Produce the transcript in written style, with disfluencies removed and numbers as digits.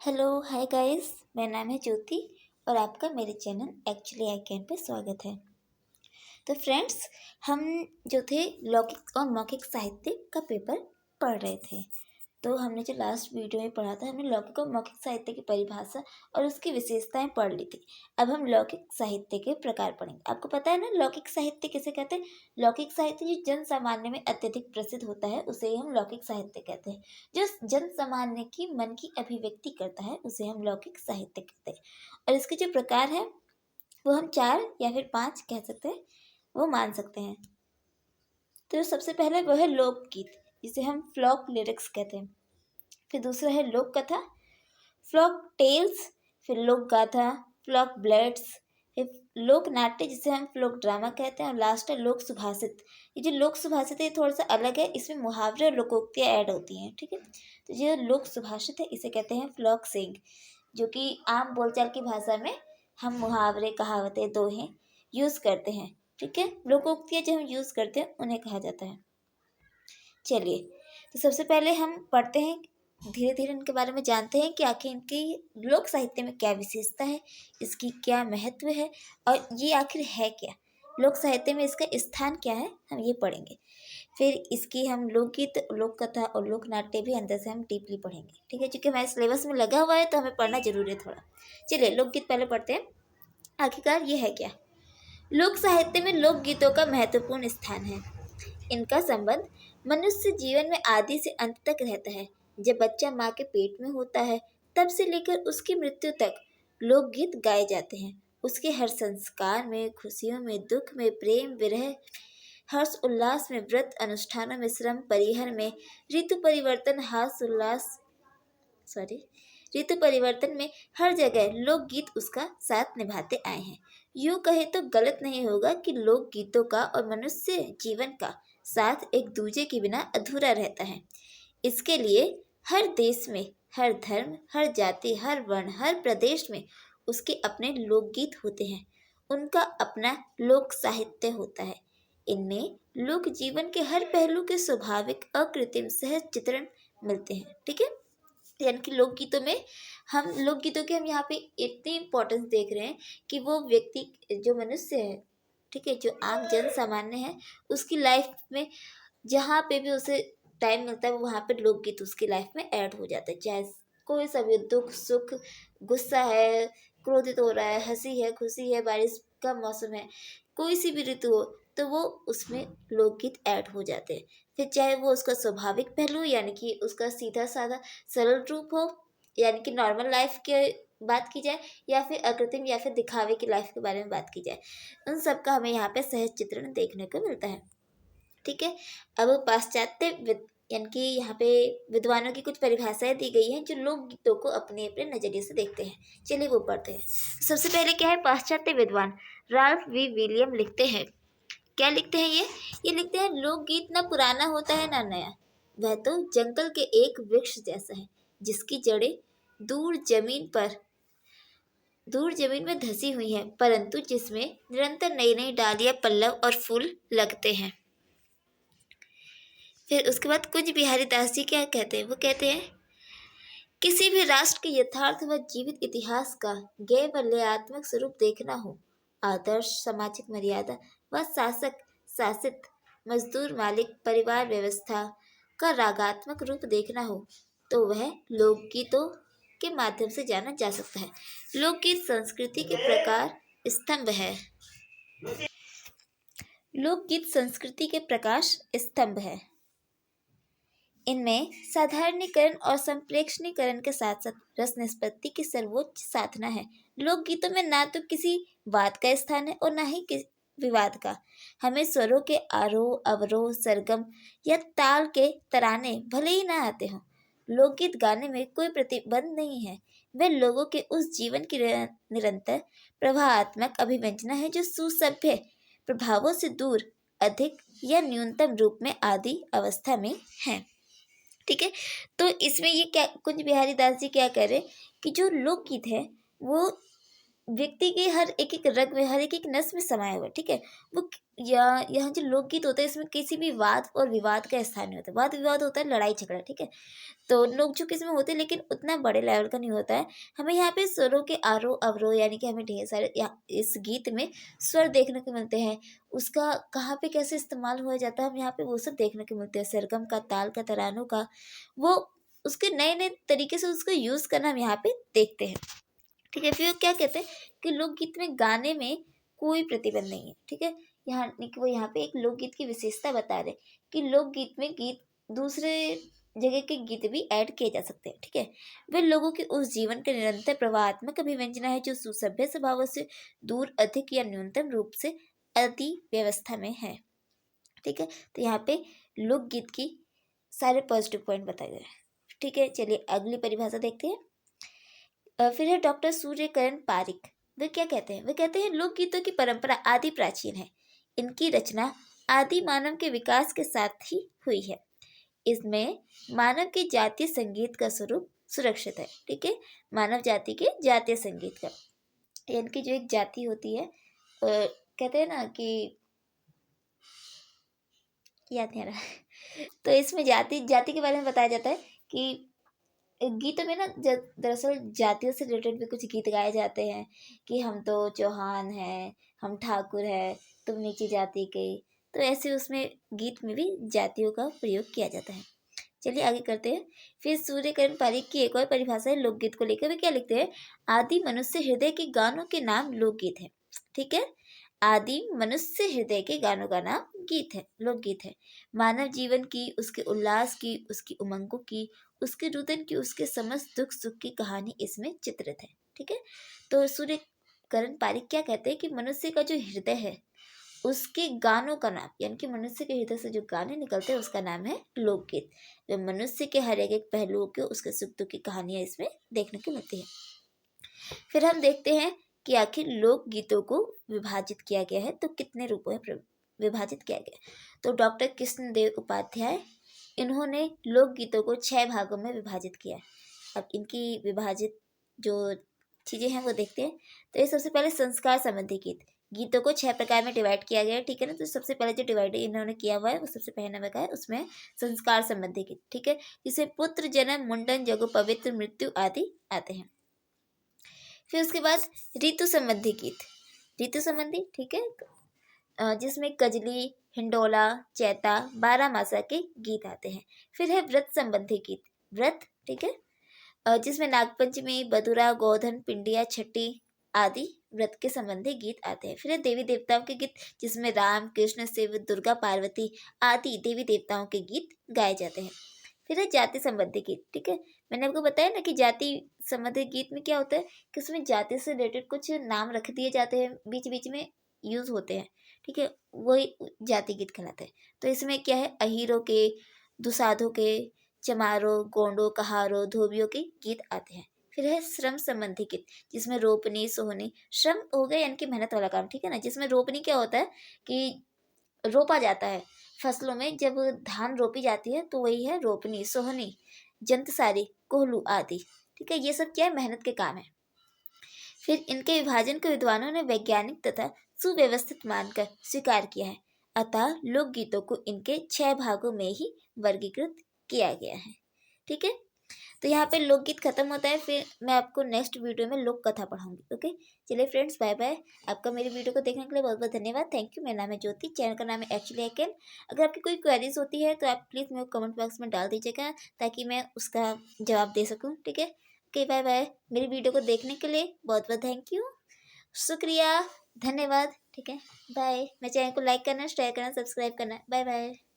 Hello hi guys, मेरा नाम है ज्योति और आपका मेरे channel actually I can pay स्वागत है। तो फ्रेंड्स, हम जो थे लौकिक और मौखिक साहित्य का पेपर पढ़ रहे थे। तो हमने जो लास्ट वीडियो में पढ़ा था, हमने लौकिक और मौखिक साहित्य की परिभाषा और उसकी विशेषताएं पढ़ ली थी। अब हम लौकिक साहित्य के प्रकार पढ़ेंगे। आपको पता है ना लौकिक साहित्य किसे कहते हैं? लौकिक साहित्य जो जन सामान्य में अत्यधिक प्रसिद्ध होता है उसे ही हम लौकिक साहित्य कहते हैं। जो जन सामान्य की मन की अभिव्यक्ति करता है उसे हम लौकिक साहित्य कहते हैं। और इसके जो प्रकार है वो हम 4 या फिर 5 कह सकते हैं, वो मान सकते हैं। तो सबसे पहले वो है लोकगीत, जिसे हम फ्लॉक लिरिक्स कहते हैं। फिर दूसरा है लोक कथा, फ्लॉक टेल्स, फिर लोक गाथा, फ्लॉक ब्लेड्स, फिर लोक नाट्य जिसे हम फ्लोक ड्रामा कहते हैं, और लास्ट है लोक सुभाषित। ये जो लोक सुभाषित है ये थोड़ा सा अलग है, इसमें मुहावरे और लोकोक्तियाँ ऐड होती हैं। ठीक है, तो जो लोक सुभाषित है इसे कहते हैं फ्लॉक सेइंग, जो कि आम बोलचाल की भाषा में हम मुहावरे कहावतें दोहें यूज़ करते हैं। ठीक है, लोकोक्तियाँ जो हम यूज़ करते हैं उन्हें कहा जाता है। चलिए, तो सबसे पहले हम पढ़ते हैं, धीरे धीरे इनके बारे में जानते हैं कि आखिर इनकी लोक साहित्य में क्या विशेषता है, इसकी क्या महत्व है और ये आखिर है क्या, लोक साहित्य में इसका स्थान क्या है, हम ये पढ़ेंगे। फिर इसकी हम लोकगीत, लोक कथा और लोक नाट्य भी अंदर से हम डीपली पढ़ेंगे। ठीक है, क्योंकि हमारे सिलेबस में लगा हुआ है तो हमें पढ़ना जरूरी है थोड़ा। चलिए, लोकगीत पहले पढ़ते हैं। आखिरकार ये है क्या? लोक साहित्य में लोकगीतों का महत्वपूर्ण स्थान है। इनका संबंध मनुष्य जीवन में आदि से अंत तक रहता है। जब बच्चा माँ के पेट में होता है तब से लेकर उसकी मृत्यु तक लोकगीत गाए जाते हैं। उसके हर संस्कार में, खुशियों में, दुख में, प्रेम विरह, हर्ष उल्लास में, व्रत अनुष्ठानों में, श्रम परिहर में, ऋतु परिवर्तन, हास उल्लास ऋतु परिवर्तन में, हर जगह लोकगीत उसका साथ निभाते आए हैं। यूं कहे तो गलत नहीं होगा कि लोकगीतों का और मनुष्य जीवन का साथ एक दूजे के बिना अधूरा रहता है। इसके लिए हर देश में, हर धर्म, हर जाति, हर वर्ण, हर प्रदेश में उसके अपने लोकगीत होते हैं। उनका अपना लोक साहित्य होता है। इनमें लोक जीवन के हर पहलू के स्वाभाविक, अकृत्रिम, सहज चित्रण मिलते हैं। ठीक है, यानी कि लोकगीतों में लोकगीतों के हम यहाँ पे इतनी इम्पोर्टेंस देख रहे हैं कि वो व्यक्ति जो मनुष्य है, ठीक है, जो आम जन सामान्य है, उसकी लाइफ में जहाँ पे भी उसे टाइम मिलता है वो वहाँ पे लोकगीत उसकी लाइफ में ऐड हो जाता है। चाहे कोई सा भी दुख सुख, गुस्सा है, क्रोधित हो रहा है, हंसी है, खुशी है, बारिश का मौसम है, कोई सी भी ऋतु हो तो वो उसमें लोकगीत ऐड हो जाते हैं। फिर चाहे वो उसका स्वाभाविक पहलू यानी कि उसका सीधा साधा सरल रूप हो, यानी कि नॉर्मल लाइफ के बात की जाए, या फिर अकृत्रिम या फिर दिखावे की लाइफ के बारे में बात की जाए, उन सब का हमें यहाँ पे सहज चित्रण देखने को मिलता है। ठीक है, अब पाश्चात्य यानी कि यहाँ पे विद्वानों की कुछ परिभाषाएं दी गई हैं जो लोकगीतों को अपने अपने नजरिए से देखते हैं। चलिए वो पढ़ते हैं। सबसे पहले क्या है, पाश्चात्य विद्वान राल्फ वी विलियम लिखते हैं। क्या लिखते हैं ये लिखते हैं, लोकगीत ना पुराना होता है ना नया, वह तो जंगल के एक वृक्ष जैसा है जिसकी जड़ें दूर जमीन में धसी हुई हैं, परंतु जिसमें निरंतर नई नई डालियां, पल्लव और फूल लगते हैं। फिर उसके बाद कुछ बिहारी दास जी क्या कहते हैं, वो कहते हैं, किसी भी राष्ट्र के यथार्थ व जीवित इतिहास का गैर वलयात्मक स्वरूप देखना हो, आदर्श, सामाजिक मर्यादा व शासक शासित, मजदूर मालिक, परिवार व्यवस्था का रागात्मक रूप देखना हो तो वह लोकगीतों के माध्यम से जाना जा सकता है। लोकगीत संस्कृति के प्रकार स्तंभ है। लोकगीत संस्कृति के प्रकाश स्तंभ है। इनमें साधारणीकरण और संप्रेक्षणीकरण के साथ साथ रस निष्पत्ति की सर्वोच्च साधना है। लोकगीतों में ना तो किसी वाद का स्थान है और ना ही किसी विवाद का। हमें स्वरों के आरोह अवरोह, सरगम या ताल के तराने भले ही ना आते हों, लोकगीत गाने में कोई प्रतिबंध नहीं है। वह लोगों के उस जीवन की निरंतर प्रवाहात्मक अभिव्यंजना है जो सुसभ्य प्रभावों से दूर, अधिक या न्यूनतम रूप में आदि अवस्था में है। ठीक है, तो इसमें ये क्या कुंज बिहारी दास जी क्या कह रहे कि जो लोकगीत है वो व्यक्ति के हर एक एक रग में, हर एक एक नस में समाया हुआ है, ठीक है। वो यहाँ जो लोकगीत होता है इसमें किसी भी वाद और विवाद का स्थान नहीं होता। वाद विवाद होता है, लड़ाई झगड़ा, ठीक है। तो नोक-झोंक इसमें होते हैं लेकिन उतना बड़े लेवल का नहीं होता है। हमें यहाँ पे स्वरों के आरोह-अवरोह यानी कि हमें ढेर सारे इस गीत में स्वर देखने को मिलते हैं। उसका कहाँ पे कैसे इस्तेमाल हुआ जाता है, हम यहाँ पे वो सब देखने को मिलते हैं। सरगम का, ताल का, तरानों का, वो उसके नए-नए तरीके से उसको यूज़ करना हम यहाँ पे देखते हैं, ठीक है। फिर वो क्या कहते हैं कि लोकगीत में गाने में कोई प्रतिबंध नहीं है, ठीक है। यहाँ वो यहाँ पे एक लोकगीत की विशेषता बता रहे कि लोकगीत में गीत दूसरे जगह के गीत भी ऐड किए जा सकते हैं, ठीक है। वे लोगों के उस जीवन के निरंतर प्रवाहात्मक अभिव्यंजना है जो सुसभ्य स्वभावों से दूर, अधिक या न्यूनतम रूप से अति व्यवस्था में है, ठीक है। तो यहाँ पे लोकगीत की सारे पॉजिटिव पॉइंट बताए गए हैं, ठीक है। चलिए अगली परिभाषा देखते हैं। फिर है डॉक्टर सूर्यकरण पारिक। वे क्या कहते हैं? वे कहते हैं लोकगीतों की परंपरा आदि प्राचीन है। इनकी रचना आदि मानव के विकास के साथ ही हुई है। इसमें मानव के जातीय संगीत का स्वरूप सुरक्षित है, ठीक है। मानव जाति के जातीय संगीत का, इनकी जो एक जाति होती है, कहते हैं ना कि, याद नहीं आ रहा तो इसमें जाति जाति के बारे में बताया जाता है कि गीतों में ना दरअसल जातियों से रिलेटेड भी कुछ गीत गाए जाते हैं कि हम तो चौहान हैं, हम ठाकुर हैं, तुम नीची जाति के। तो ऐसे उसमें गीत में भी जातियों का प्रयोग किया जाता है। चलिए आगे करते हैं। फिर सूर्यकरण पारिक की एक और परिभाषा है लोकगीत को लेकर। वे क्या लिखते हैं? आदि मनुष्य हृदय के गानों के नाम लोकगीत है, ठीक है। आदि मनुष्य हृदय के गानों का नाम गीत है, लोकगीत है। मानव जीवन की, उसके उल्लास की, उसकी उमंगों की, उसके रुदन की, उसके समस्त दुख सुख की कहानी इसमें चित्रित है, ठीक है। तो सूर्यकरण पारिक क्या कहते हैं कि मनुष्य का जो हृदय है उसके गानों का नाम, यानी कि मनुष्य के हृदय से जो गाने निकलते हैं उसका नाम है लोकगीत। जो मनुष्य के हर एक पहलुओं के, उसके सुख दुख की कहानियां इसमें देखने को मिलती है। फिर हम देखते हैं कि आखिर लोकगीतों को विभाजित किया गया है तो कितने रूपों में विभाजित किया गया है। तो डॉक्टर कृष्णदेव उपाध्याय, इन्होंने लोकगीतों को 6 भागों में विभाजित किया है। अब इनकी विभाजित जो चीज़ें हैं वो देखते हैं। तो ये सबसे पहले संस्कार संबंधी गीत, गीतों को 6 प्रकार में डिवाइड किया गया है, ठीक है ना। तो सबसे पहले जो डिवाइड इन्होंने किया हुआ है वो सबसे पहले नंबर का है, उसमें संस्कार संबंधी गीत, ठीक है। जिसे पुत्र जन्म, मुंडन, जगु, पवित्र, मृत्यु आदि आते हैं। फिर उसके बाद ऋतु संबंधी गीत, ऋतु संबंधी, ठीक है, जिसमें कजली, हिंडोला, चैता, 12 मासा के गीत आते हैं। फिर है व्रत संबंधी गीत, व्रत, ठीक है, जिसमें नागपंचमी, बदुरा, गोधन, पिंडिया, छठी आदि व्रत के संबंधी गीत आते हैं। फिर है देवी देवताओं के गीत, जिसमें राम, कृष्ण, शिव, दुर्गा, पार्वती आदि देवी देवताओं के गीत गाए जाते हैं। फिर है जाति संबंधी गीत, ठीक है। मैंने आपको बताया ना कि जाति संबंधी गीत में क्या होता है कि उसमें जाति से रिलेटेड कुछ नाम रख दिए जाते हैं, बीच बीच में यूज होते हैं, ठीक है। वही जाति गीत कहलाते हैं। तो इसमें क्या है, अहीरों के, दुसाधों के, चमारों, गोंडों, कहारों, धोबियों के गीत आते हैं। फिर है श्रम संबंधी गीत, जिसमें रोपनी, सोहनी, श्रम हो गया यानी कि मेहनत वाला काम, ठीक है ना। जिसमें रोपनी क्या होता है कि रोपा जाता है फसलों में, जब धान रोपी जाती है तो वही है रोपनी, सोहनी, जंतसारी, कोहलू आदि, ठीक है। ये सब क्या है, मेहनत के काम है। फिर इनके विभाजन को विद्वानों ने वैज्ञानिक तथा सुव्यवस्थित मानकर स्वीकार किया है। अतः लोकगीतों को इनके 6 भागों में ही वर्गीकृत किया गया है, ठीक है। तो यहाँ पे लोकगीत खत्म होता है। फिर मैं आपको नेक्स्ट वीडियो में लोक कथा पढ़ाऊंगी, ओके। चलिए फ्रेंड्स, बाय बाय। आपका मेरी वीडियो को देखने के लिए बहुत बहुत धन्यवाद, थैंक यू। मेरा नाम है ज्योति, चैनल का नाम है एक्चुअली आई कैन। अगर आपकी कोई क्वेरीज होती है तो आप प्लीज़ मेरे कमेंट बॉक्स में डाल दीजिएगा ताकि मैं उसका जवाब दे सकूँ, ठीक है। Okay, bye bye. मेरी वीडियो को देखने के लिए बहुत बहुत थैंक यू, शुक्रिया, धन्यवाद, ठीक है। बाय। मेरे चैनल को लाइक करना, शेयर करना, सब्सक्राइब करना। Bye bye.